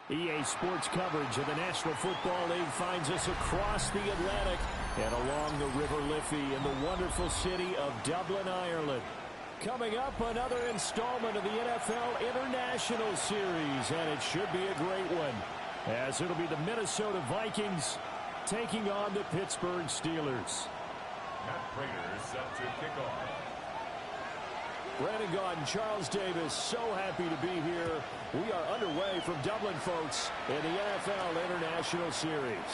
EA Sports coverage of the National Football League finds us across the Atlantic and along the River Liffey in the wonderful city of Dublin, Ireland. Coming up, another installment of the NFL International Series, and it should be a great one, as it'll be the Minnesota Vikings taking on the Pittsburgh Steelers. Matt Prater set to kick off. Brandon Gaudin, Charles Davis, so happy to be here. We are underway from Dublin, folks, in the NFL International Series.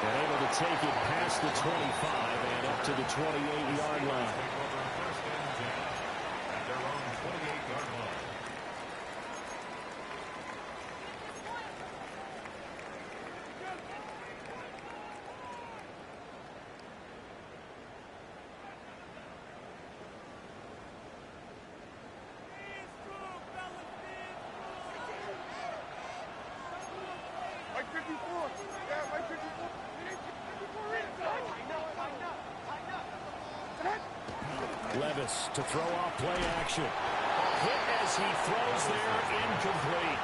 And able to take it past the 25 and up to the 28-yard line. First and 10 at their own 28-yard line. Levis to throw off play action. Hit as he throws there, incomplete.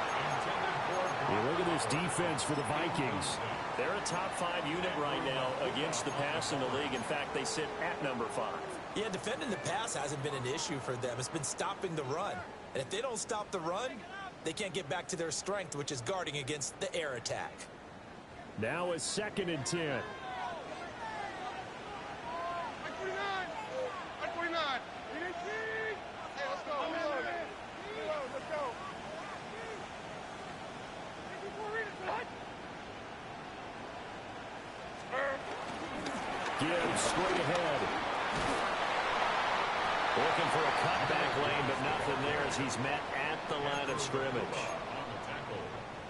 You look at this defense for the Vikings. They're a top 5 unit right now against the pass in the league. In fact, they sit at number 5. Yeah, defending the pass hasn't been an issue for them. It's been stopping the run. And if they don't stop the run, they can't get back to their strength, which is guarding against the air attack. Now a 2nd and 10. Gibbs straight ahead. Looking for a cutback lane, but nothing there as he's met at the line of scrimmage.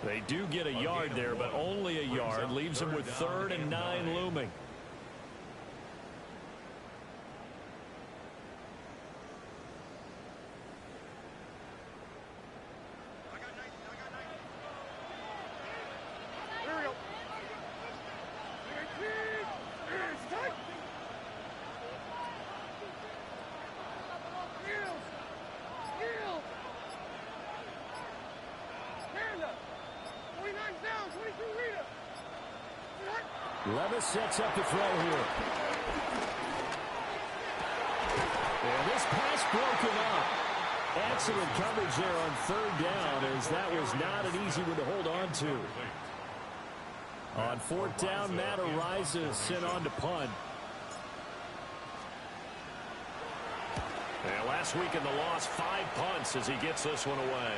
They do get a yard there, but only a yard. Leaves them with 3rd and 9 looming. Levis sets up the throw here. And this pass broken up. Excellent coverage there on 3rd down, as that was not an easy one to hold on to. On 4th down, Matt Ariza sent on to punt. And last week in the loss, 5 punts as he gets this one away.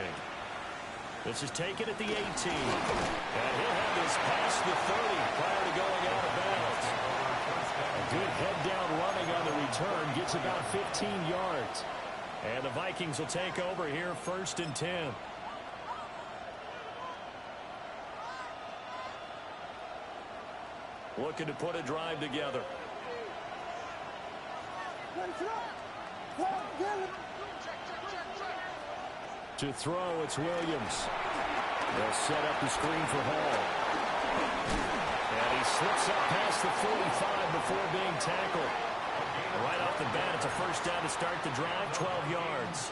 This is taken at the 18. And he'll have this past the 30 prior to going out of bounds. A good head-down running on the return. Gets about 15 yards. And the Vikings will take over here 1st and 10. Looking to put a drive together. To throw, it's Williams. They'll set up the screen for Hall. And he slips up past the 45 before being tackled. Right off the bat, it's a 1st down to start the drive, 12 yards.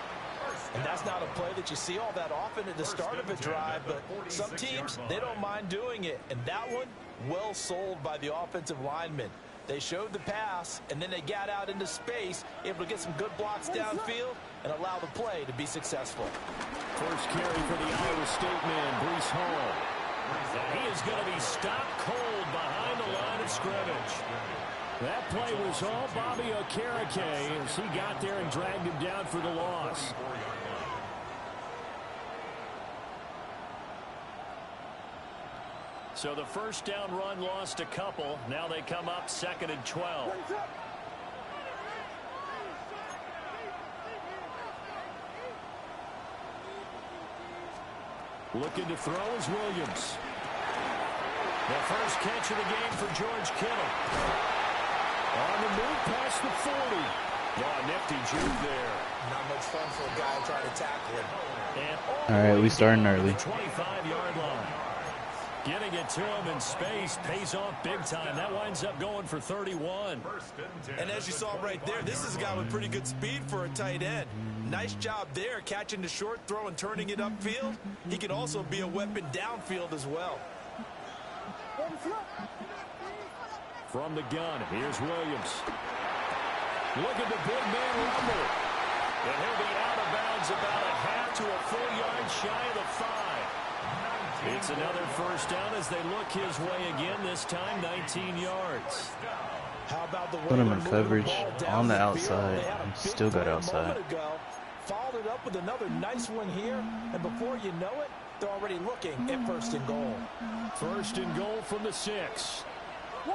And that's not a play that you see all that often at the start of a drive, but some teams, they don't mind doing it. And that one, well sold by the offensive lineman. They showed the pass, and then they got out into space, able to get some good blocks downfield and allow the play to be successful. First carry for the Iowa State man, Breece Hall. And he is going to be stopped cold behind the line of scrimmage. That play was all Bobby Okereke as he got there and dragged him down for the loss. So the 1st down run lost a couple. Now they come up 2nd and 12. Looking to throw is Williams. The first catch of the game for George Kittle. On the move past the 40. Oh, nifty juke there. Not much fun for a guy trying to tackle him. And all right, we starting early. 25-yard line. Getting it to him in space pays off big time. That winds up going for 31. And as you saw right there, this is a guy with pretty good speed for a tight end. Nice job there, catching the short throw and turning it upfield. He can also be a weapon downfield as well. From the gun, here's Williams. Look at the big man rumble. And he'll be out of bounds about a half to a full yard shy of the 5. It's another first down as they look his way again, this time 19 yards. How about the way Put him in they're moving coverage the ball down on the field? outside. They had a He big still got play a outside. moment ago, followed it up with another nice one here, and before you know it, they're already looking at first and goal. First and goal from the 6. Oh,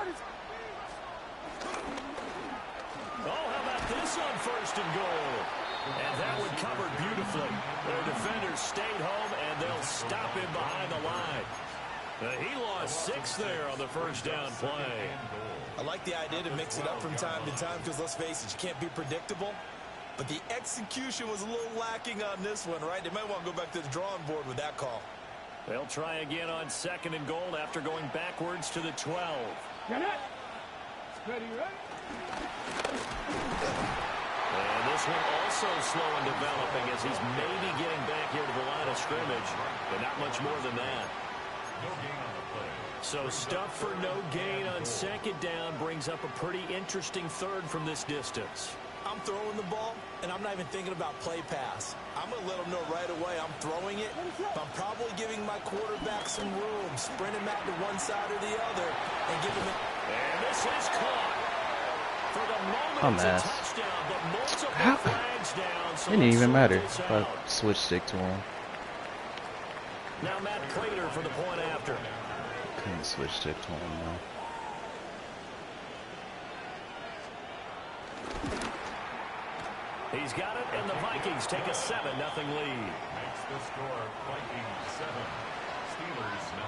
how about this on first and goal? And that one covered beautifully. Their defenders stayed home, and they'll stop him behind the line. He lost 6 there on the first down play. I like the idea to mix it up from time to time because, let's face it, you can't be predictable. But the execution was a little lacking on this one, right? They might want to go back to the drawing board with that call. They'll try again on second and goal after going backwards to the 12. Get it. Ready, right? And this one also slow in developing as he's maybe getting back here to the line of scrimmage, but not much more than that. No gain on the play. So stuff for no gain on second down brings up a pretty interesting third from this distance. I'm throwing the ball, and I'm not even thinking about play pass. I'm going to let them know right away I'm throwing it, but I'm probably giving my quarterback some room, sprint him out to one side or the other, and give him a... And this is caught. For the moment, it's a touchdown, but multiple flags down. So It didn't even matter this if I out. switched stick to him. Now Matt Prater for the point after. Couldn't switch stick to him though. He's got it, and the Vikings take a 7-0 lead. Makes the score Vikings 7, Steelers 0.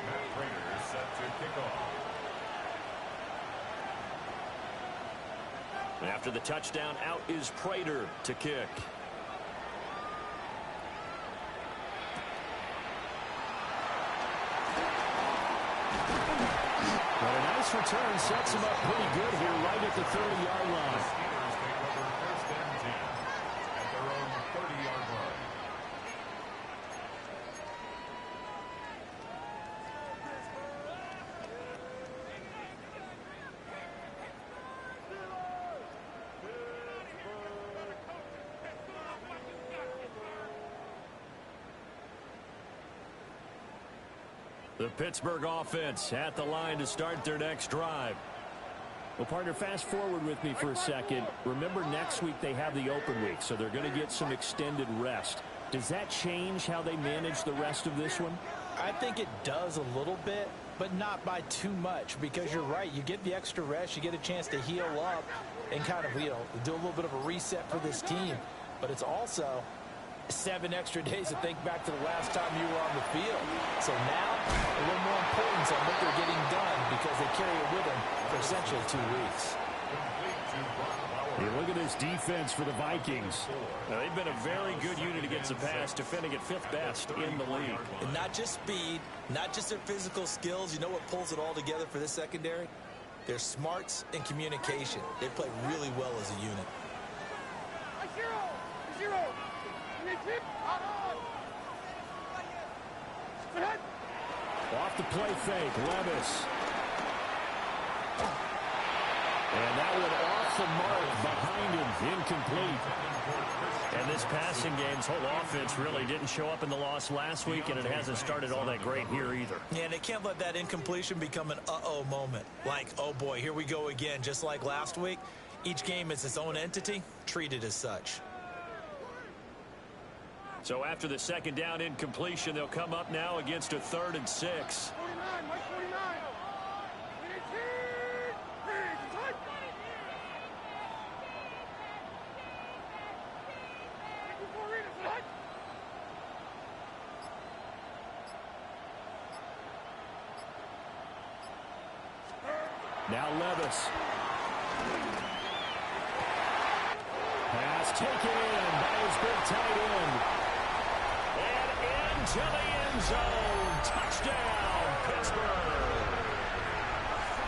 Matt Prater set to kick off. After the touchdown, out is Prater to kick. But a nice return sets him up pretty good here right at the 30-yard line. Steelers take over first and 10 at their own 30-yard line. The Pittsburgh offense at the line to start their next drive. Well, partner, fast forward with me for a second. Remember, next week they have the open week, so they're going to get some extended rest. Does that change how they manage the rest of this one? I think it does a little bit, but not by too much, because you're right. You get the extra rest, you get a chance to heal up and kind of, do a little bit of a reset for this team. But it's also 7 extra days to think back to the last time you were on the field. So now, a little more importance on what they're getting done because they carry it with them for essentially 2 weeks. You look at this defense for the Vikings. Now, they've been a very good unit against the pass, defending at 5th best in the league. And not just speed, not just their physical skills. You know what pulls it all together for this secondary? Their smarts and communication. They play really well as a unit. Off the play fake, Levis. And that one off the mark behind him, incomplete. And this passing game's whole offense really didn't show up in the loss last week, and it hasn't started all that great here either. Yeah, and they can't let that incompletion become an uh-oh moment. Like, oh boy, here we go again, just like last week. Each game is its own entity, treated as such. So after the second down incompletion, they'll come up now against a 3rd and 6. Now Levis. Pass taken in by his big tight end. And into the end zone. Touchdown, Pittsburgh.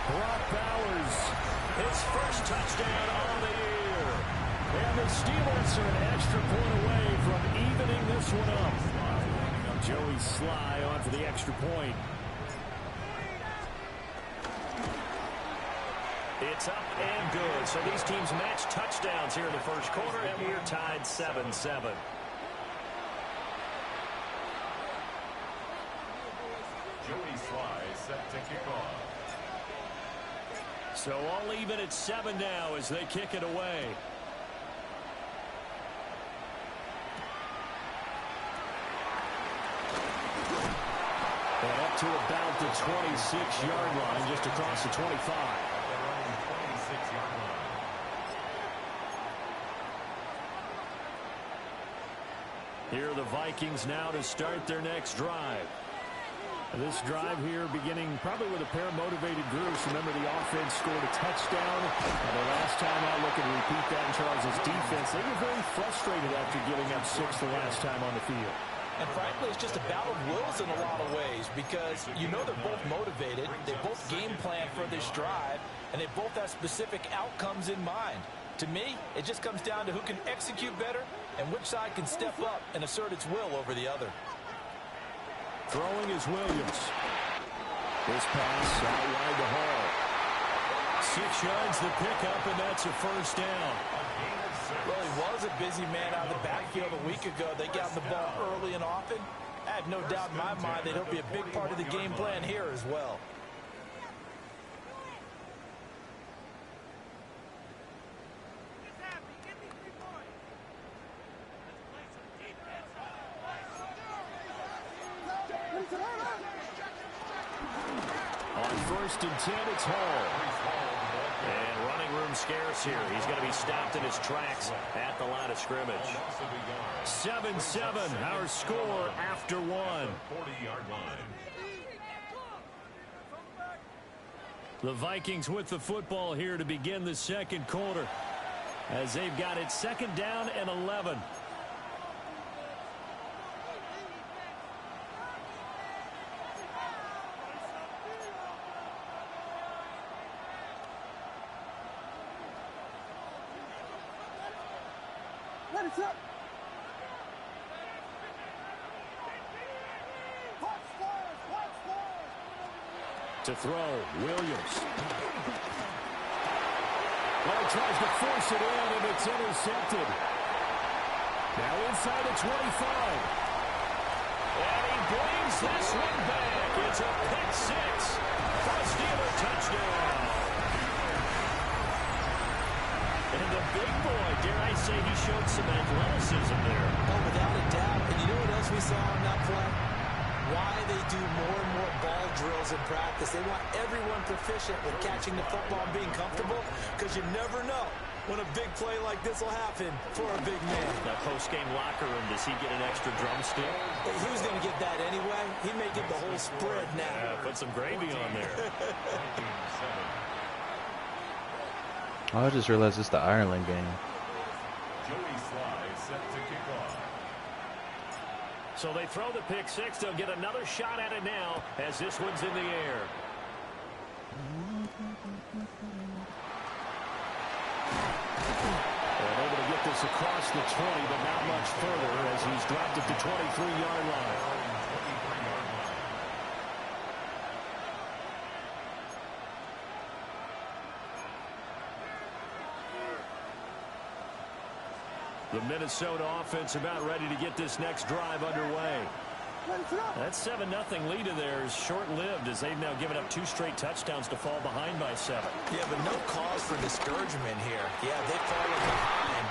Brock Bowers, his first touchdown on the year. And the Steelers are an extra point away from evening this one up. Joey Sly on for the extra point. It's up and good. So these teams match touchdowns here in the first quarter, and we're tied 7-7. Joey Sly set to kick off. So all even at 7 now as they kick it away. And up to about the 26-yard line, just across the 25. Here are the Vikings now to start their next drive. This drive here beginning probably with a pair of motivated groups. Remember, the offense scored a touchdown. And the last time I look and repeat that in Charles' defense, they were very frustrated after giving up 6 the last time on the field. And frankly, it's just a battle of wills in a lot of ways because you know they're both motivated. They both game plan for this drive, and they both have specific outcomes in mind. To me, it just comes down to who can execute better and which side can step up and assert its will over the other. Throwing is Williams. This pass out wide to Hall. 6 yards the pickup, and that's a first down. Well, he was a busy man out of the backfield a week ago. They got the ball early and often. I have no doubt in my mind that he'll be a big part of the game plan here as well. On 1st and 10, it's Hall. And running room scarce here. He's going to be stopped in his tracks at the line of scrimmage. 7-7, our score after 1. 40-yard line. The Vikings with the football here to begin the second quarter as they've got it 2nd down and 11. To throw, Williams. Well, he tries to force it in, and it's intercepted. Now inside the 25. And he brings this one back. It's a pick 6 for a Steeler touchdown. And the big boy, dare I say, he showed some athleticism there. Oh, without a doubt. And you know what else we saw on that play? Why they do more and more ball drills in practice. They want everyone proficient with catching the football and being comfortable because you never know when a big play like this will happen for a big man. That post-game locker room, does he get an extra drumstick? He was going to get that anyway. He may get the whole spread now. Yeah, put some gravy on there. Oh, I just realized it's the Ireland game. Joey Sly set to kick off. So they throw the pick 6. They'll get another shot at it now as this one's in the air. They're able to get this across the 20, but not much further as he's dropped at the 23-yard line. The Minnesota offense about ready to get this next drive underway. That 7-0 lead of theirs short-lived as they've now given up 2 straight touchdowns to fall behind by 7. Yeah, but no cause for discouragement here. Yeah, they've fallen behind.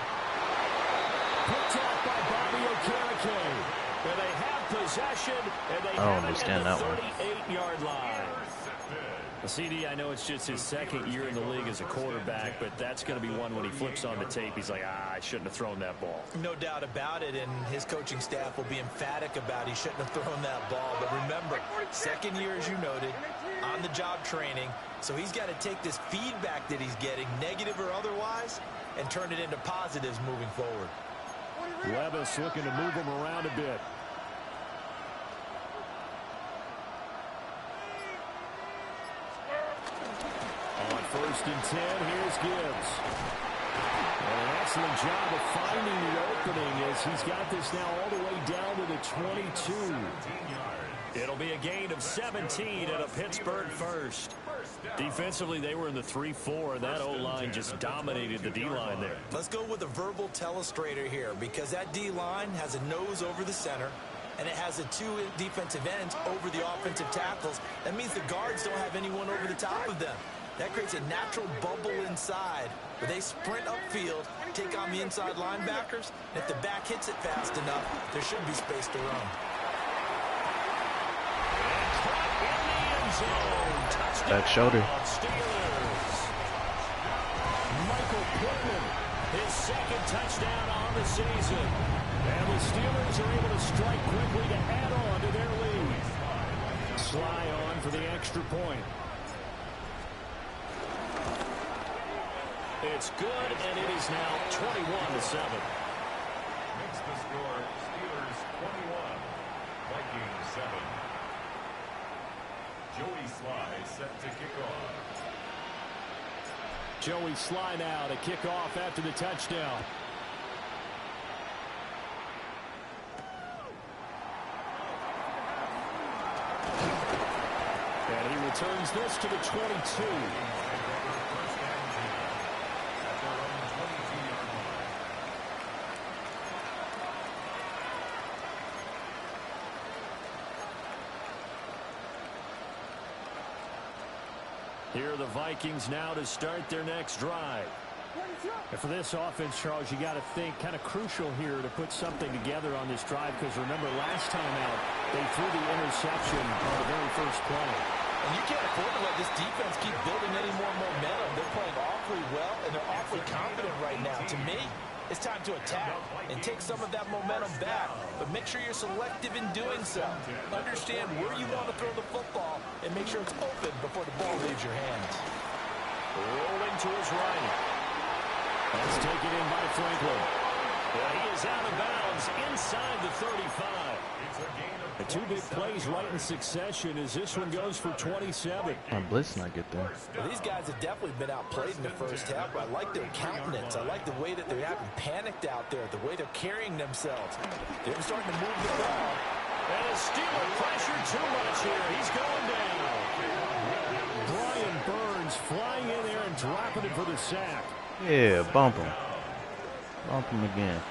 Picked off by Bobby Okereke. And they have possession, and they have it at the 38-yard line. CD, I know it's just his 2nd year in the league as a quarterback, but that's going to be one when he flips on the tape. He's like, I shouldn't have thrown that ball. No doubt about it, and his coaching staff will be emphatic about he shouldn't have thrown that ball. But remember, 2nd year, as you noted, on-the-job training, so he's got to take this feedback that he's getting, negative or otherwise, negatives and turn it into positives moving forward. Levis looking to move him around a bit. On 1st and 10, here's Gibbs. And an excellent job of finding the opening as he's got this now all the way down to the 22. It'll be a gain of 17 at a Pittsburgh first. Defensively, they were in the 3-4, and that O-line just dominated the D-line there. Let's go with a verbal telestrator here because that D-line has a nose over the center, and it has a 2 defensive ends over the offensive tackles. That means the guards don't have anyone over the top of them. That creates a natural bubble inside where they sprint upfield, take on the inside linebackers, and if the back hits it fast enough, there should be space to run. Back shoulder. Michael Pittman, his 2nd touchdown on the season. And the Steelers are able to strike quickly to add on to their lead. Sly on for the extra point. It's good, and it is now 21-7. Makes the score Steelers 21, Vikings 7. Joey Sly set to kick off. Joey Sly now to kick off after the touchdown. And he returns this to the 22. Here are the Vikings now to start their next drive. And for this offense, Charles, you got to think kind of crucial here to put something together on this drive because remember last time out they threw the interception on the very first play. And you can't afford to let this defense keep building any more momentum. They're playing awfully well, and they're awfully confident right now. To me, it's time to attack and take some of that momentum back, but make sure you're selective in doing so. Understand where you want to throw the football and make sure it's open before the ball leaves your hands. Rolling to his right. That's taken in by Franklin. Yeah, he is out of bounds inside the 35. The 2 big plays right in succession as this one goes for 27. Blitz not get there. Well, these guys have definitely been outplayed in the first half, but I like their countenance. I like the way that they're having panicked out there, the way they're carrying themselves. They're starting to move the ball. And the Steeler pressure too much here. He's going down. Brian Burns flying in there and dropping it for the sack. Yeah, bump him. Bump him again.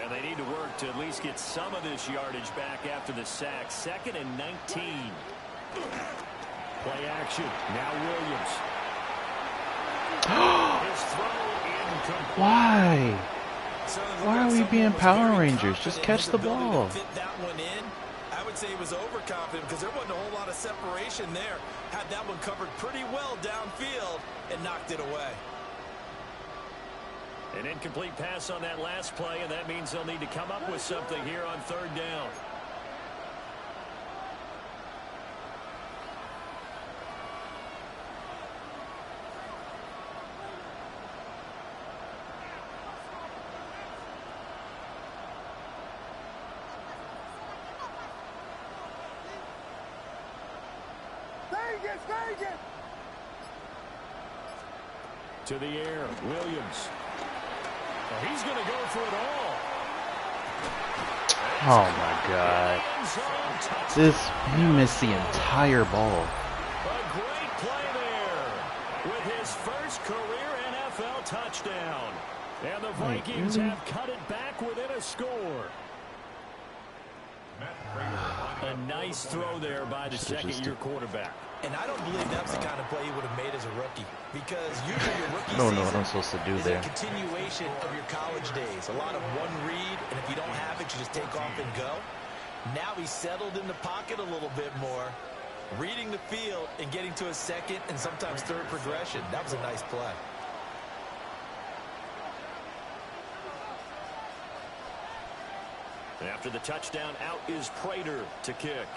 And they need to work to at least get some of this yardage back after the sack. 2nd and 19. Play action. Now Williams. His throw incomplete. Why? So Why are we being Power Rangers? Just catch the ball. Fit that one in. I would say he was overconfident because there wasn't a whole lot of separation there. Had that one covered pretty well downfield and knocked it away. An incomplete pass on that last play, and that means they'll need to come up with something here on 3rd down. Vegas! To the air, Williams. Well, he's going to go for it all. Oh my God. He missed the entire ball. A great play there with his first career NFL touchdown. And the Vikings have cut it back within a score. A nice throw there by the second-year quarterback. And I don't believe that's the kind of play he would have made as a rookie. Because usually your rookie I don't know season what I'm supposed to do is there. a continuation of your college days. A lot of one read, and if you don't have it, you just take off and go. Now he's settled in the pocket a little bit more, reading the field and getting to a second and sometimes third progression. That was a nice play. After the touchdown, out is Prater to kick.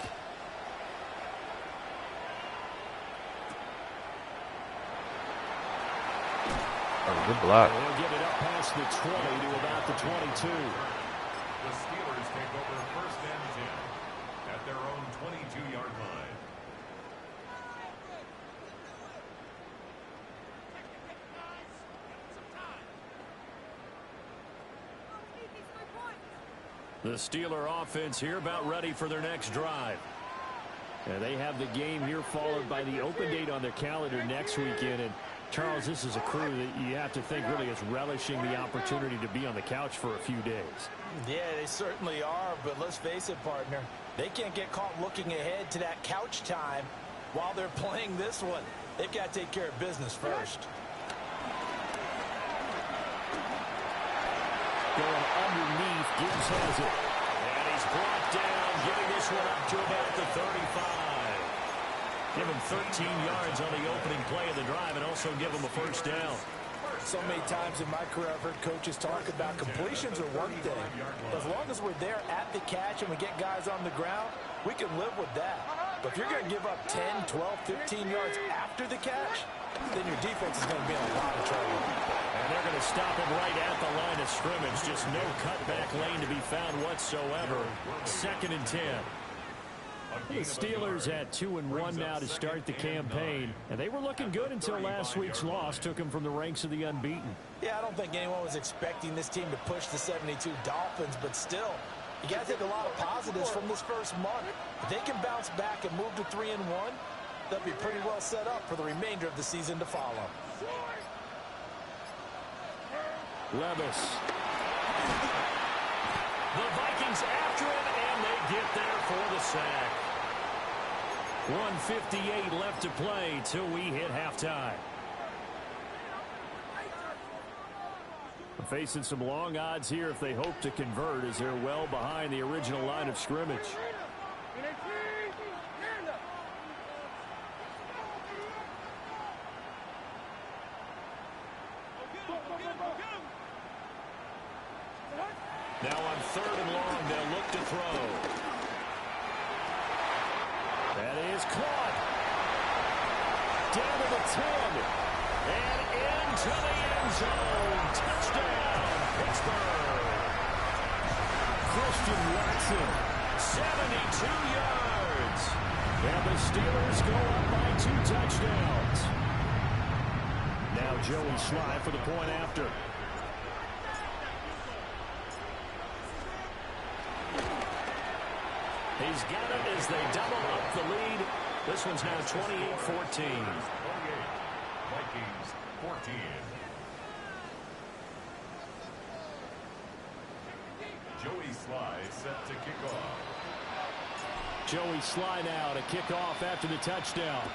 Oh, good block. They'll get it up past the 20 to about the 22. The Steelers take over first and 10 at their own 22-yard line. The Steeler offense here about ready for their next drive. And they have the game here followed by the open date on their calendar next weekend. And Charles, this is a crew that you have to think really is relishing the opportunity to be on the couch for a few days. Yeah, they certainly are, but let's face it, partner. They can't get caught looking ahead to that couch time while they're playing this one. They've got to take care of business first. Going underneath, Gibbs has it. And he's brought down, getting this one up to about the 35. Give him 13 yards on the opening play of the drive and also give him a first down. So many times in my career I've heard coaches talk about completions are one thing. As long as we're there at the catch and we get guys on the ground, we can live with that. But if you're going to give up 10, 12, 15 yards after the catch, then your defense is going to be in a lot of trouble. And they're going to stop him right at the line of scrimmage. Just no cutback lane to be found whatsoever. 2nd and 10. The Steelers at 2-1 now to start the campaign. And they were looking good until last week's loss took them from the ranks of the unbeaten. Yeah, I don't think anyone was expecting this team to push the 72 Dolphins, but still, you got to take a lot of positives from this first month. If they can bounce back and move to 3-1, they'll be pretty well set up for the remainder of the season to follow. Levis. The Vikings after him, and they get there for the sack. 1:58 left to play till we hit halftime. Facing some long odds here if they hope to convert, as they're well behind the original line of scrimmage. Now on 3rd and long, they'll look to throw. That is caught. Down to the 10. And into the end zone. Touchdown, Pittsburgh. Christian Watson, 72 yards. And the Steelers go up by 2 touchdowns. Now Joey Sly for the point after. He's got it as they double up the lead. This one's now 28-14. Vikings 14. Joey Sly set to kick off. Joey Sly now to kick off after the touchdown.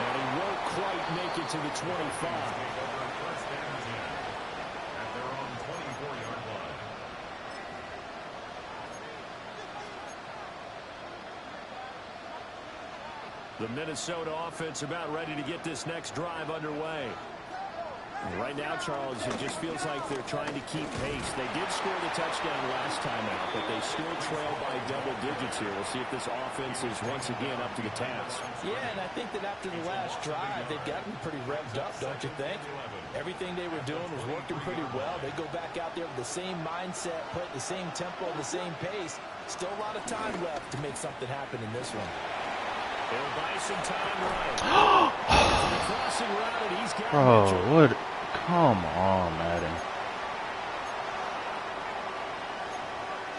And he won't quite make it to the 25. The Minnesota offense about ready to get this next drive underway. Right now, Charles, it just feels like they're trying to keep pace. They did score the touchdown last time out, but they still trail by double digits here. We'll see if this offense is once again up to the task. Yeah, and I think that after the last drive, they've gotten pretty revved up, don't you think? Everything they were doing was working pretty well. They go back out there with the same mindset, play at the same tempo, the same pace. Still a lot of time left to make something happen in this one. They'll buy some time right. The crossing route, and he's got Bro, what? Come on, Madden.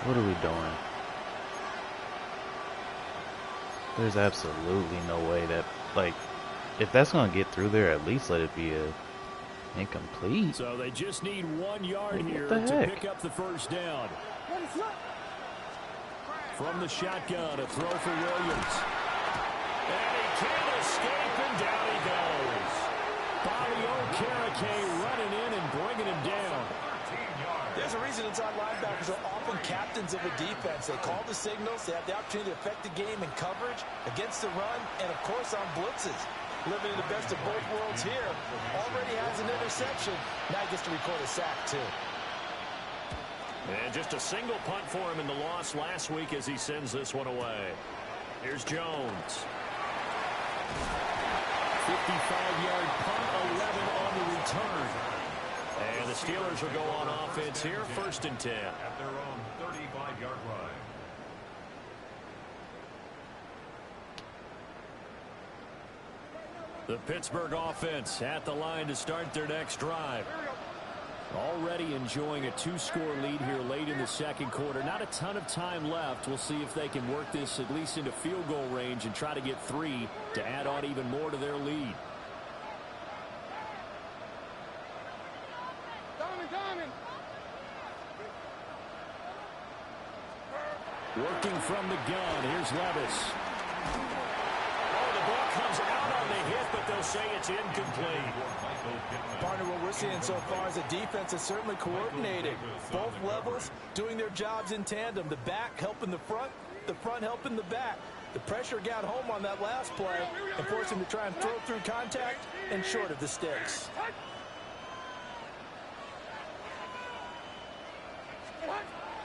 What are we doing? There's absolutely no way that, like, if that's going to get through there, at least let it be a incomplete. So they just need 1 yard here What the to heck? pick up the first down. From the shotgun, a throw for Williams. And he can't escape, and down he goes. Bobby Okereke running in and bringing him down. There's a reason inside linebackers are often captains of a defense. They call the signals. They have the opportunity to affect the game in coverage, against the run, and, of course, on blitzes. Living in the best of both worlds here. Already has an interception. Now he gets to record a sack, too. And just a single punt for him in the loss last week as he sends this one away. Here's Jones. 55-yard punt, 11 on the return. And the Steelers will go on offense here, 1st and 10. At their own 35-yard line. The Pittsburgh offense at the line to start their next drive. Already enjoying a 2-score lead here late in the 2nd quarter. Not a ton of time left. We'll see if they can work this at least into field goal range and try to get 3 to add on even more to their lead. Working from the gun. Here's Levis. The ball comes out on the hit, but they'll say it's incomplete. Partner, what we're seeing so far is the defense is certainly coordinated. Both levels doing their jobs in tandem. The back helping the front helping the back. The pressure got home on that last play and forced him to try and throw through contact and short of the sticks.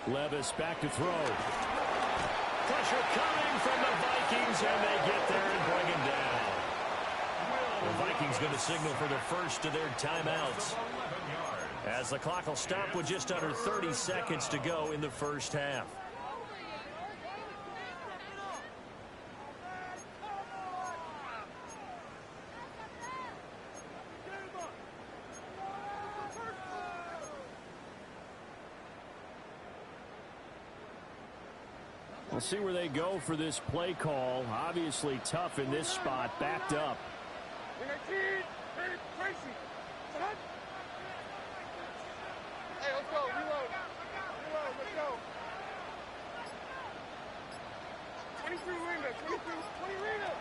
Levis back to throw. Pressure coming from the Vikings, and they get there and bring him down. The Vikings going to signal for the first of their timeouts, as the clock will stop with just under 30 seconds to go in the first half. We'll see where they go for this play call. Obviously tough in this spot, backed up. Hey, let's go. Reload. Let's go. 23 Linda. 20 Linda.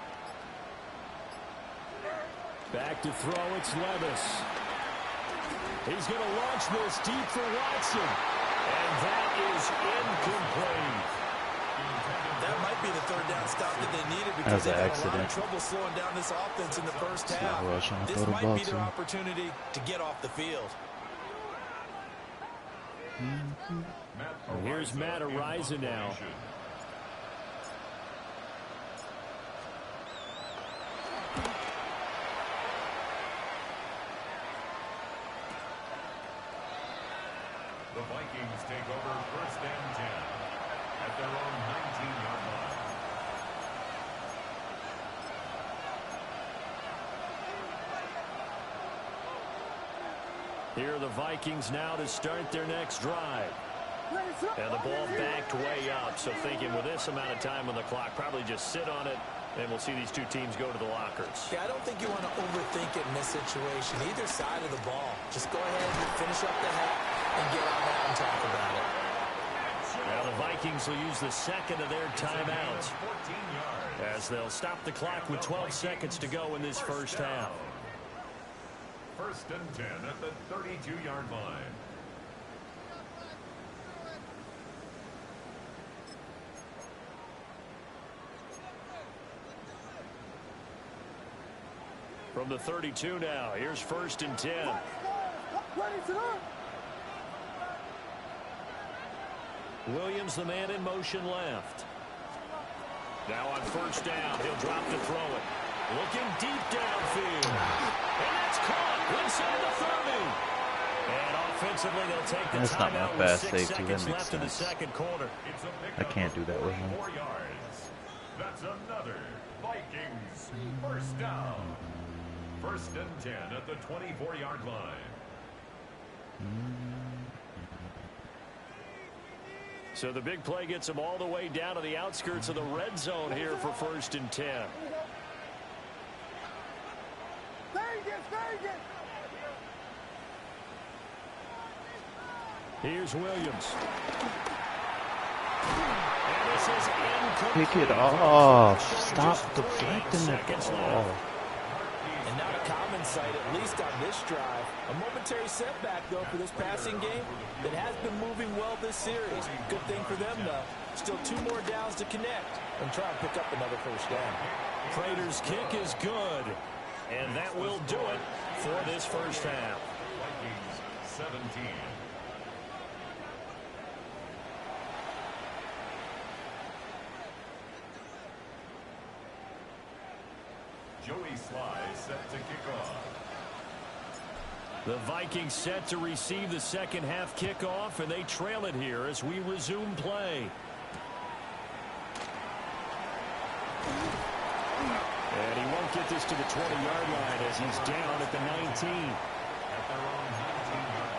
Back to throw, it's Levis. He's going to launch this deep for Watson. And that is incomplete. That might be the 3rd down stop that they needed because they had a lot of trouble slowing down this offense in the first half. This might be their opportunity to get off the field. Here's Matt Ariza now. The Vikings take over 1st and 10 at their own 19-yard line. Here are the Vikings now to start their next drive. And the ball backed way up, so thinking with this amount of time on the clock, probably just sit on it, and we'll see these two teams go to the lockers. Yeah, I don't think you want to overthink it in this situation. Either side of the ball. Just go ahead and finish up the half and get on that and talk about it. Now the Vikings will use the 2nd of their timeouts, as they'll stop the clock with 12 seconds to go in this first half. 1st and 10 at the 32-yard line. From the 32 now, here's 1st and 10. Williams, the man in motion left. Now on 1st down, he'll drop to throw it. Looking deep downfield. And that's caught inside the 30. And offensively, they'll take the timeout with 6 seconds left in the 2nd quarter. I can't do that with him. 4 yards. That's another Vikings 1st down. 1st and 10 at the 24-yard line. So the big play gets them all the way down to the outskirts of the red zone here for 1st and 10. Here's Williams. And this is incomplete. Pick it off. Stop deflecting the ball. And not a common sight, at least on this drive. A momentary setback, though, for this passing game that has been moving well this series. Good thing for them, though. Still 2 more downs to connect and try and pick up another 1st down. Prater's kick is good. And that will do it for this first half. Vikings 17. Joey Sly set to kick off. The Vikings set to receive the second half kickoff, and they trail it here as we resume play. And he won't get this to the 20-yard line as he's down at the 19. At their own 19-yard line.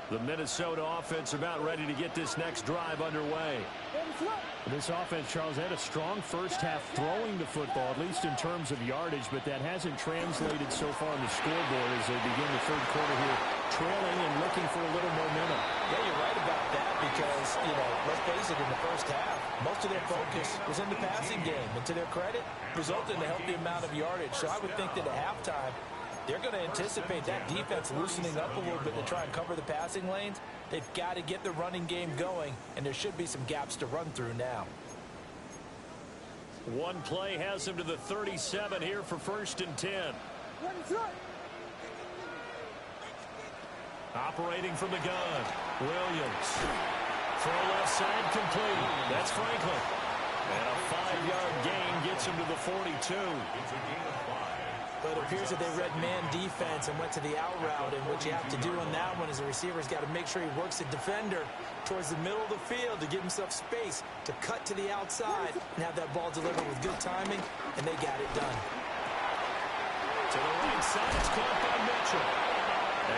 The Minnesota offense about ready to get this next drive underway. This offense, Charles, had a strong first half throwing the football, at least in terms of yardage, but that hasn't translated so far on the scoreboard as they begin the third quarter here, trailing and looking for a little momentum. Yeah, you're right about that because, let's face it, in the first half, most of their focus was in the passing game. And to their credit, resulted in a healthy amount of yardage. So I would think that at halftime, they're going to anticipate that defense loosening up a little bit to try and cover the passing lanes. They've got to get the running game going, and there should be some gaps to run through now. One play has him to the 37 here for 1st and 10. Operating from the gun, Williams. Throw left side complete. That's Franklin. And a 5-yard gain gets him to the 42. It's a gain of 5. But it appears that they read man defense and went to the out route, and what you have to do on that one is the receiver's got to make sure he works the defender towards the middle of the field to give himself space to cut to the outside and have that ball delivered with good timing, and they got it done. To the right side, it's caught by Mitchell.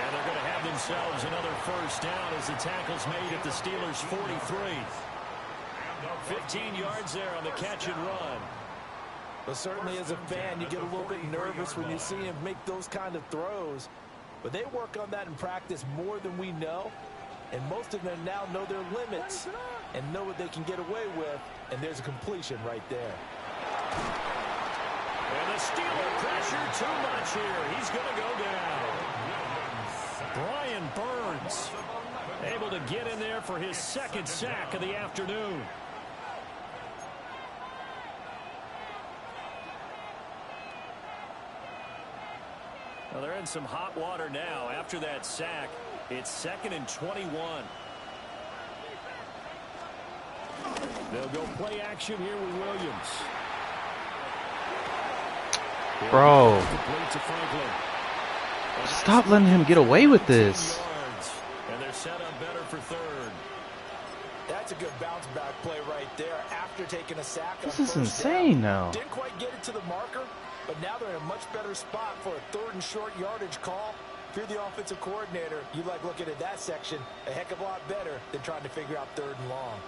And they're going to have themselves another first down as the tackle's made at the Steelers' 43. 15 yards there on the catch and run. But certainly as a fan, you get a little bit nervous when you see him make those kind of throws. But they work on that in practice more than we know. And most of them now know their limits and know what they can get away with. And there's a completion right there. And the Steeler pressure too much here. He's going to go down. Brian Burns able to get in there for his second sack of the afternoon. Well, they're in some hot water now. After that sack, it's 2nd and 21. They'll go play action here with Williams. Bro. Stop letting him get away with this. And they're set up better for 3rd. That's a good bounce back play right there after taking a sack. This is insane now. Didn't quite get it to the marker, but now they're in a much better spot for a 3rd and short yardage call. If you're the offensive coordinator, you like looking at that section a heck of a lot better than trying to figure out 3rd and long.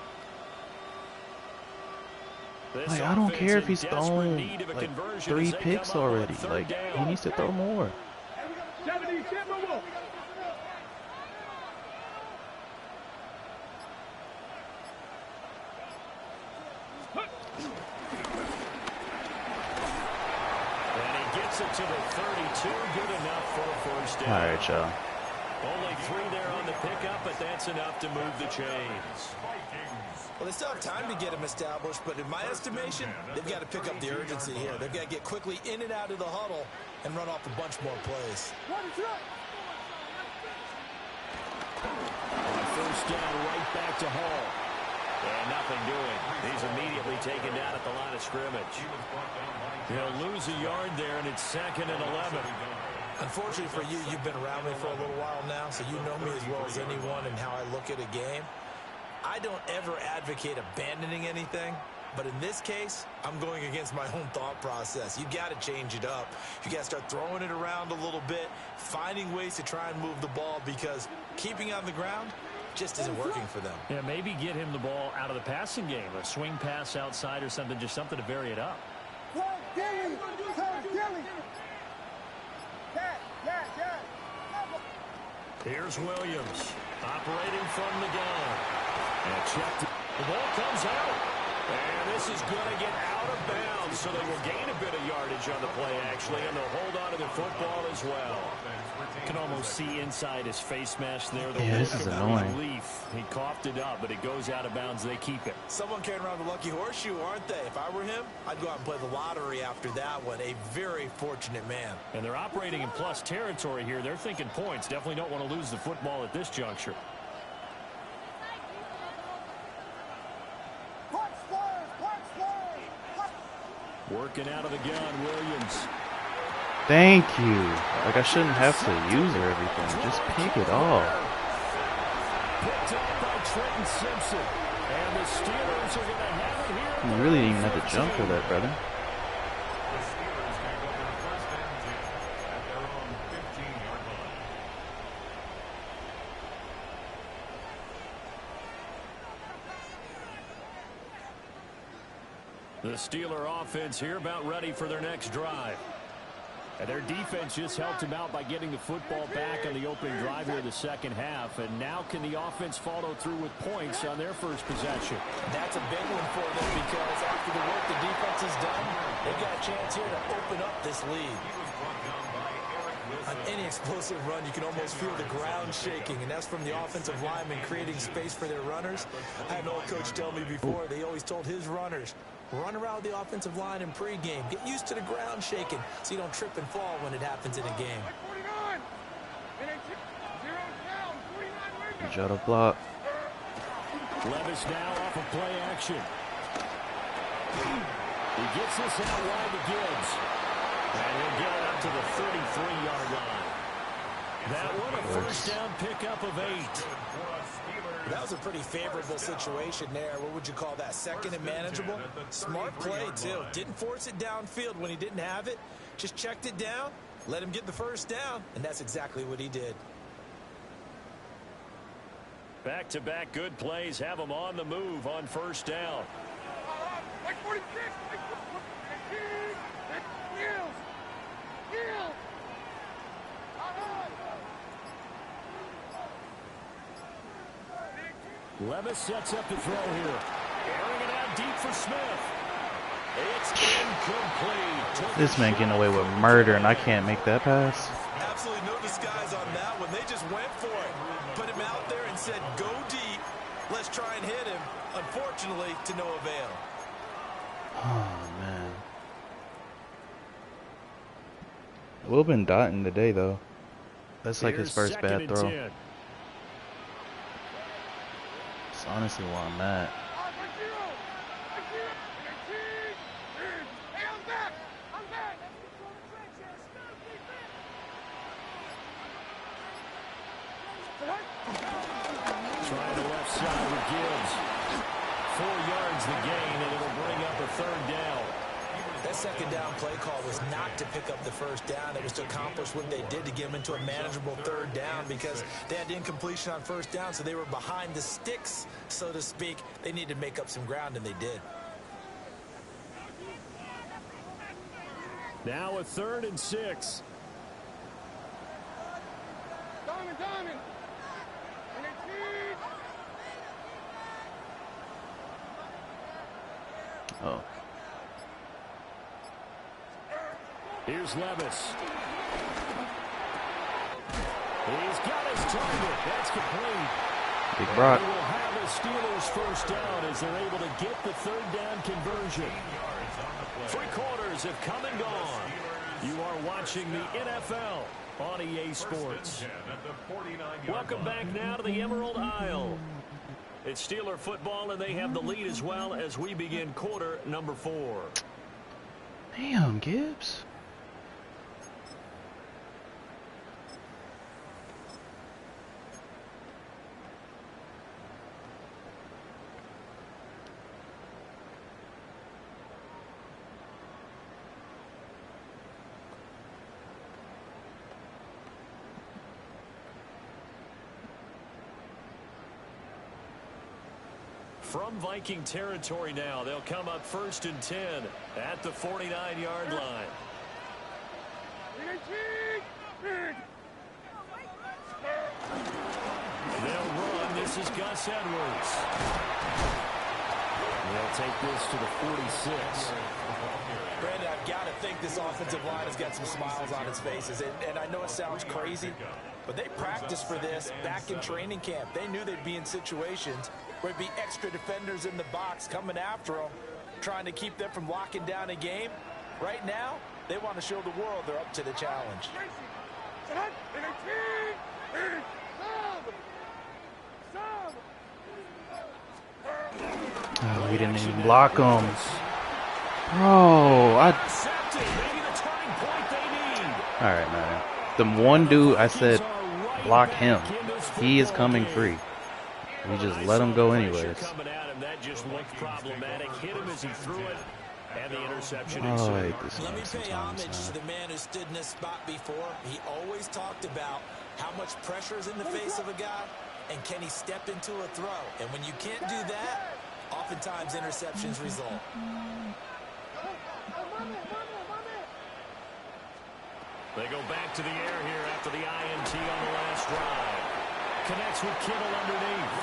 Like, I don't care if he's thrown like 3 picks already. Like, he needs to throw more. To the 32, good enough for a first down. All right, y'all. Only 3 there on the pickup, but that's enough to move the chains. Well, they still have time to get him established, but in my estimation, they've got to pick up the urgency here. They've got to get quickly in and out of the huddle and run off a bunch more plays. On first down, right back to Hall. And nothing doing. He's immediately taken down at the line of scrimmage. He'll lose a yard there, and it's 2nd and 11. Unfortunately for you, you've been around me for a little while now, so you know me as well as anyone and how I look at a game. I don't ever advocate abandoning anything, but in this case, I'm going against my own thought process. You got to change it up. You got to start throwing it around a little bit, finding ways to try and move the ball, because keeping on the ground just isn't working for them. Yeah, maybe get him the ball out of the passing game, a swing pass outside or something, just something to vary it up. Here's Williams operating from the gun. And checked. The ball comes out. And this This is going to get out of bounds, so they will gain a bit of yardage on the play, actually, and they'll hold on to the football as well. You can almost see inside his face mask there. Yeah, this is annoying. Relief. He coughed it up, but it goes out of bounds. They keep it. Someone carrying around the lucky horseshoe, aren't they? If I were him, I'd go out and play the lottery after that one. A very fortunate man. And they're operating in plus territory here. They're thinking points. Definitely don't want to lose the football at this juncture. Working out of the gun, Williams. Thank you. Like, I shouldn't have to use everything. Just pick it off. Picked up by Trenton Simpson. And the Steelers are going to have it here. You really didn't even have to jump for that, brother. The Steelers take over first and 10 at their own 15-yard line. The Steeler offense here about ready for their next drive. And their defense just helped him out by getting the football back on the opening drive here in the second half. And now can the offense follow through with points on their first possession? That's a big one for them because after the work the defense has done, they've got a chance here to open up this lead. On any explosive run, you can almost feel the ground shaking, and that's from the offensive linemen creating space for their runners. I had an old coach tell me before, they always told his runners, run around the offensive line in pregame. Get used to the ground shaking so you don't trip and fall when it happens in a game. Good job to block. Levis now off of play action. He gets this out wide to Gibbs. And he'll get it up to the 33-yard line. That one a first down pickup of 8. That was a pretty favorable situation there. What would you call that? Second and manageable? Smart play, too. Didn't force it downfield when he didn't have it. Just checked it down, let him get the first down, and that's exactly what he did. Back-to-back good plays have them on the move on first down. Like 46, Levis sets up the throw here. Airing it out deep for Smith. It's incomplete. This man getting away with murder, and I can't make that pass. Absolutely no disguise on that one. They just went for it. Put him out there and said, go deep. Let's try and hit him. Unfortunately, to no avail. Oh, man. Will been dotting today, though. That's like his first bad throw. 10. That's honestly where I'm at. Trying the left side with Gibbs. 4 yards the gain, and it'll bring up a third down. That second down play call was not to pick up the first down. It was to accomplish what they did to get them into a manageable third down because they had incompletion on first down, so they were behind the sticks, so to speak. They needed to make up some ground, and they did. Now a 3rd and 6. Diamond. Oh. Here's Levis. He's got his target. That's complete. Big Brock. He will have a Steelers first down as they're able to get the third down conversion. 3 quarters have come and gone. You are watching the NFL on EA Sports. Welcome back now to the Emerald Isle. It's Steeler football, and they have the lead as well as we begin quarter number 4. Damn, Gibbs. From Viking territory now, they'll come up 1st and 10 at the 49-yard line. They'll run. This is Gus Edwards. They'll take this to the 46. Brandon, I've got to think this offensive line has got some smiles on its faces. And I know it sounds crazy, but they practiced for this back in training camp. They knew they'd be in situations where there'd be extra defenders in the box coming after them, trying to keep them from locking down a game. Right now, they want to show the world they're up to the challenge. Oh, we didn't even block him. Bro, Alright, man. The one dude I said block him. He is coming free. We just let him go anyways. That just looked problematic. Hit him as he threw it. And the interception. Oh, I hate this Let me game pay homage sometimes, to the man who stood in this spot before. He always talked about how much pressure is in the face of a guy and can he step into a throw. And when you can't do that, oftentimes interceptions result. They go back to the air here after the INT on the last drive. Connects with Kittle underneath.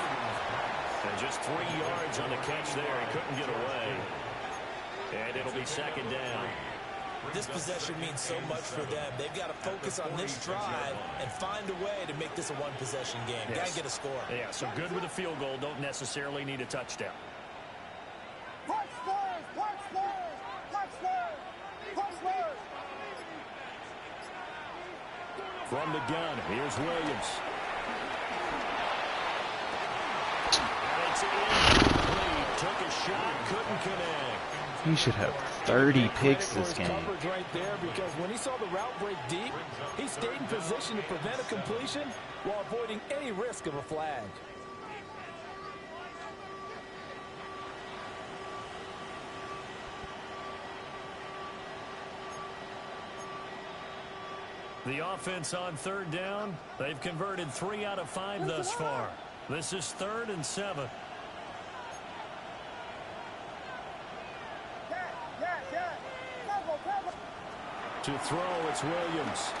And just 3 yards on the catch there. He couldn't get away. And it'll be second down. This possession means so much for them. They've got to focus on this drive and find a way to make this a one-possession game. Yes. Got to get a score. Yeah, so good with a field goal. Don't necessarily need a touchdown. From the gun, here's Williams. And it's incomplete. Took a shot, couldn't connect. He should have 30 picks this game. Coverage right there, because when he saw the route break deep, he stayed in position to prevent a completion while avoiding any risk of a flag. The offense on third down. They've converted 3 out of 5 thus far. This is 3rd and 7. To throw, it's Williams.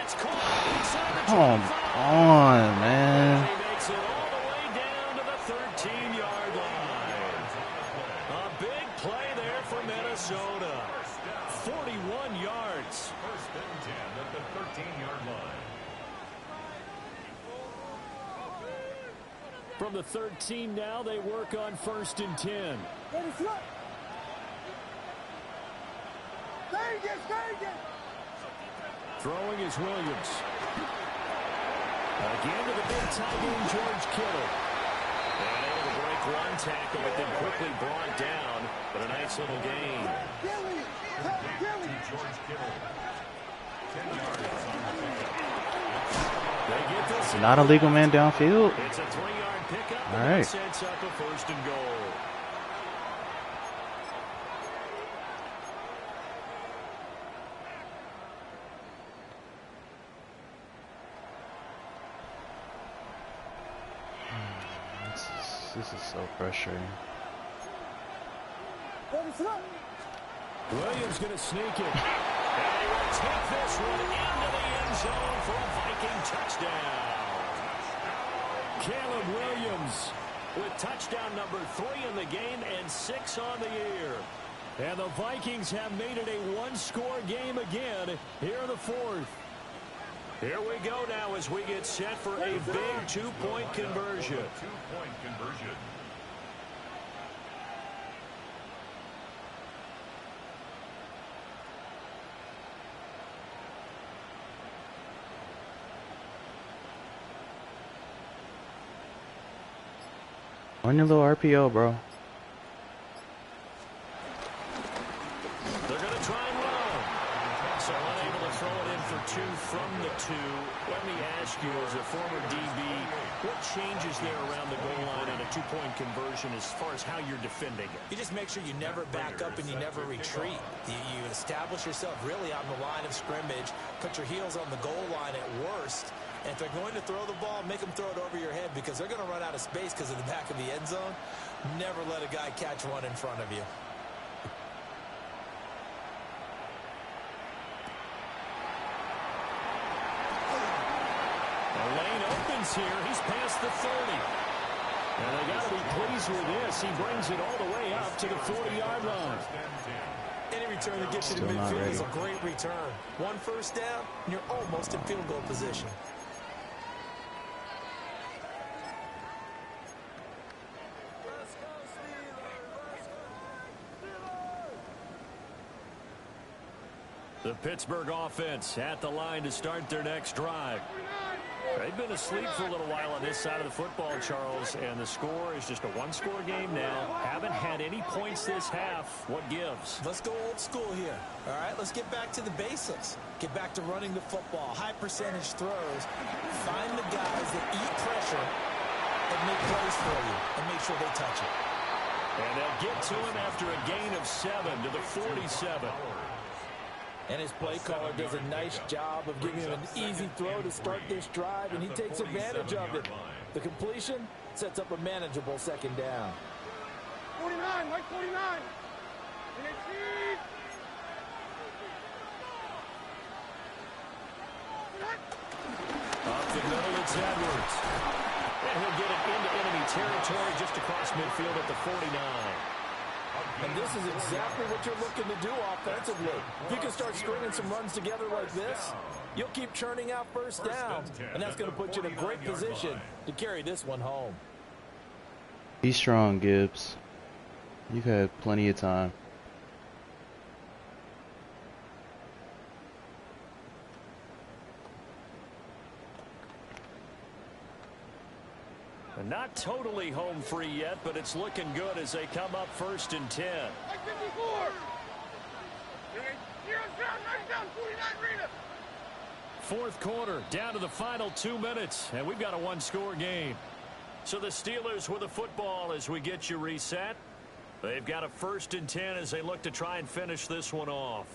It's caught. Come on, man. He makes it all the way down to the 13-yard line. A big play there for Minnesota. 41 yards. First and 10 at the 13-yard line. From the 13 now, they work on 1st and 10. Throwing is Williams. Again to the big tight end, George Kittle. And able to break one tackle, but then quickly brought down. But a nice little gain. George Kittle. 10 yards on the pickup. They get this. Not a legal man downfield. It's a 3-yard pickup. All And right. that sets up a 1st and goal. This is so frustrating. Williams going to sneak it. And he will take this one into the end zone for a Viking touchdown. Caleb Williams with touchdown number 3 in the game and 6 on the year. And the Vikings have made it a one-score game again here in the 4th. Here we go now as we get set for a big 2-point conversion. 2-point conversion. On your little RPO, bro. They're going to try and run. So unable to throw it in for 2 from the 2. Let me ask you, as a former DB, what changes there around the goal line on a 2-point conversion as far as how you're defending it? You just make sure you never back up and you never retreat. You establish yourself really on the line of scrimmage, put your heels on the goal line at worst, and if they're going to throw the ball, make them throw it over your head because they're going to run out of space because of the back of the end zone. Never let a guy catch one in front of you. The lane opens here. He's past the 30. And they got to be pleased with this. He brings it all the way up to the 40-yard line. Any return that gets you to midfield is a great return. One first down, and you're almost in field goal position. The Pittsburgh offense at the line to start their next drive. They've been asleep for a little while on this side of the football, Charles, and the score is just a one-score game now. Haven't had any points this half. What gives? Let's go old school here. All right, let's get back to the basics. Get back to running the football, high percentage throws. Find the guys that eat pressure and make plays for you and make sure they touch it. And they'll get to him after a gain of 7 to the 47. And his play caller does a nice job of giving him an easy throw to start this drive, and he takes advantage of it. The completion sets up a manageable second down. 49, Mike 49. Up the middle, it's Edwards. And he'll get it into enemy territory just across midfield at the 49. And this is exactly what you're looking to do offensively. If you can start stringing some runs together like this, you'll keep churning out first downs, and that's going to put you in a great position to carry this one home. Be strong, Gibbs. You've had plenty of time. Not totally home free yet, but it's looking good as they come up 1st and 10. Fourth quarter, down to the final 2 minutes, and we've got a one-score game. So the Steelers with the football as we get you reset. They've got a 1st and 10 as they look to try and finish this one off.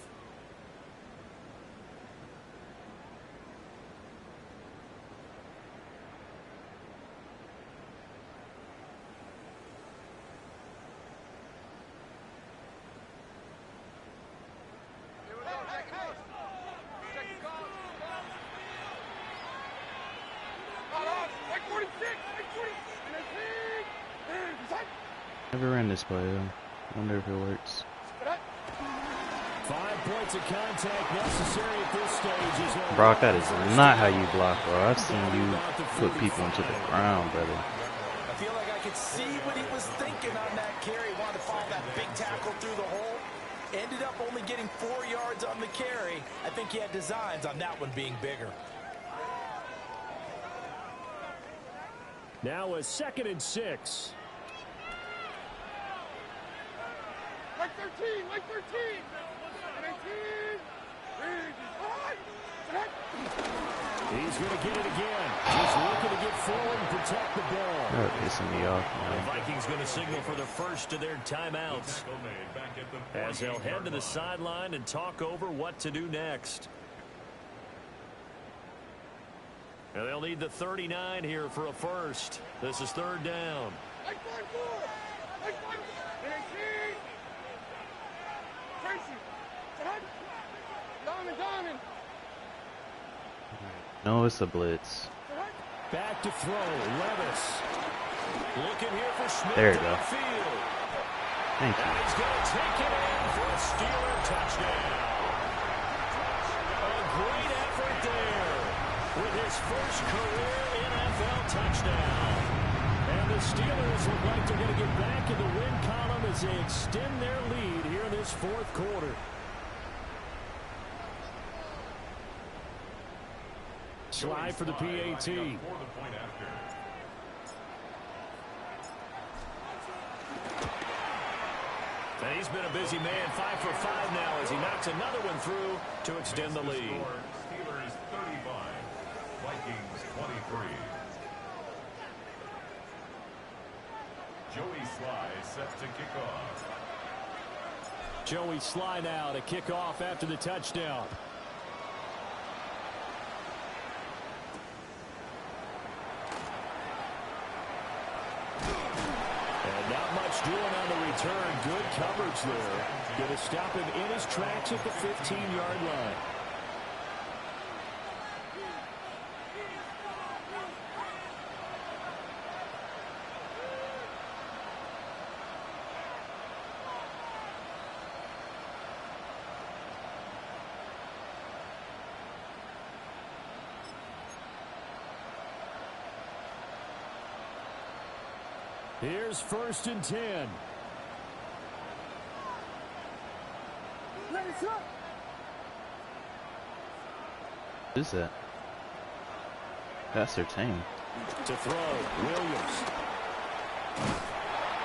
Never ran this play though. Wonder if it works. 5 points of contact necessary at this stage. Brock, that is not how you block, bro. I've seen you put people into the ground, brother. I feel like I could see what he was thinking on that carry. Wanted to follow that big tackle through the hole. Ended up only getting 4 yards on the carry. I think he had designs on that one being bigger. Now a 2nd and 6. Mike 13, Mike 13. 18. He's going to get it again. Just looking to get forward and protect the ball. That pissing me off, The man. Vikings going to signal for the first of their timeouts as they'll head to the sideline and talk over what to do next. And they'll need the 39 here for a first. This is 3rd down. Mike 4. Mike 4. 18. Tracy. Diamond. No, it's a blitz. Back to throw. Levis. Looking here for Smith. There you go. Downfield. Thank you. And he's going to take it in for a Steeler touchdown. A great effort there with his first career NFL touchdown. And the Steelers look like they're going to get back in the win column as they extend their lead here in this 4th quarter. Slide for the PAT. And he's been a busy man, 5 for 5 now as he knocks another one through to extend the lead. Steelers 35, Vikings 23. Joey Sly set to kick off. Joey Sly now to kick off after the touchdown. Not much doing on the return. Good coverage there. Going to stop him in his tracks at the 15-yard line. Here's 1st and 10. Who's that? That's their team. To throw, Williams.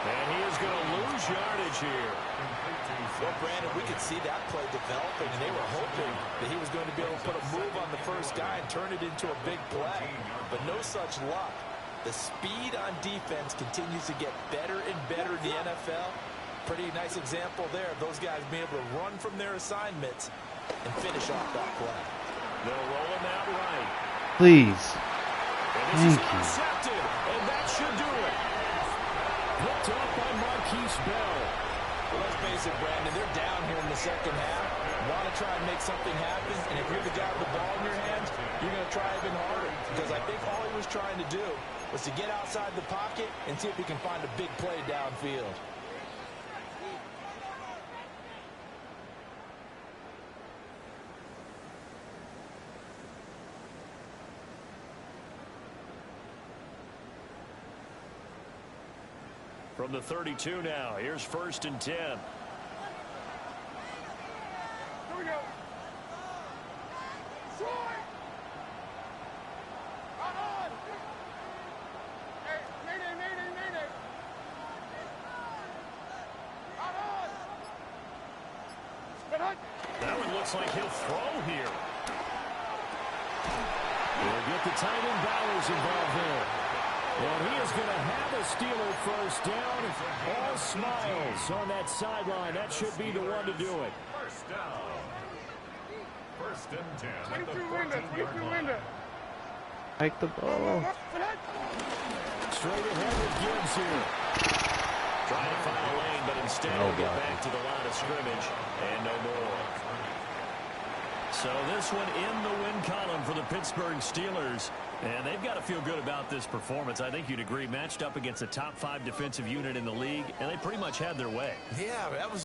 And he is going to lose yardage here. Well, Brandon, we could see that play developing, and they were hoping that he was going to be able to put a move on the first guy and turn it into a big play. But no such luck. The speed on defense continues to get better and better in the NFL. Pretty nice example there of those guys being able to run from their assignments and finish off that play. They'll roll him out right. Please. And this is intercepted, and that should do it. Picked up by Marquise Bell. Well, let's face it, Brandon, they're down here in the second half. Want to try and make something happen, and if you're the guy with the ball in your hands, you're going to try even harder. Because I think all he was trying to do was to get outside the pocket and see if he can find a big play downfield. From the 32 now, here's 1st and 10. Here we go. Troy! On! Hey, Mayday! On! That one looks like he'll throw here. We'll get the tight end Bowers involved there. And he is going to have a Steeler first down. All smiles on that sideline. That should be the one to do it. First down. 1st and 10 at the 22 Linda. Take the ball. Straight ahead with Gibbs here. Trying to find a lane, but instead he'll get back to the line of scrimmage. And no more. So this one in the win column for the Pittsburgh Steelers. And they've got to feel good about this performance. I think you'd agree, matched up against a top 5 defensive unit in the league, and they pretty much had their way. Yeah, that was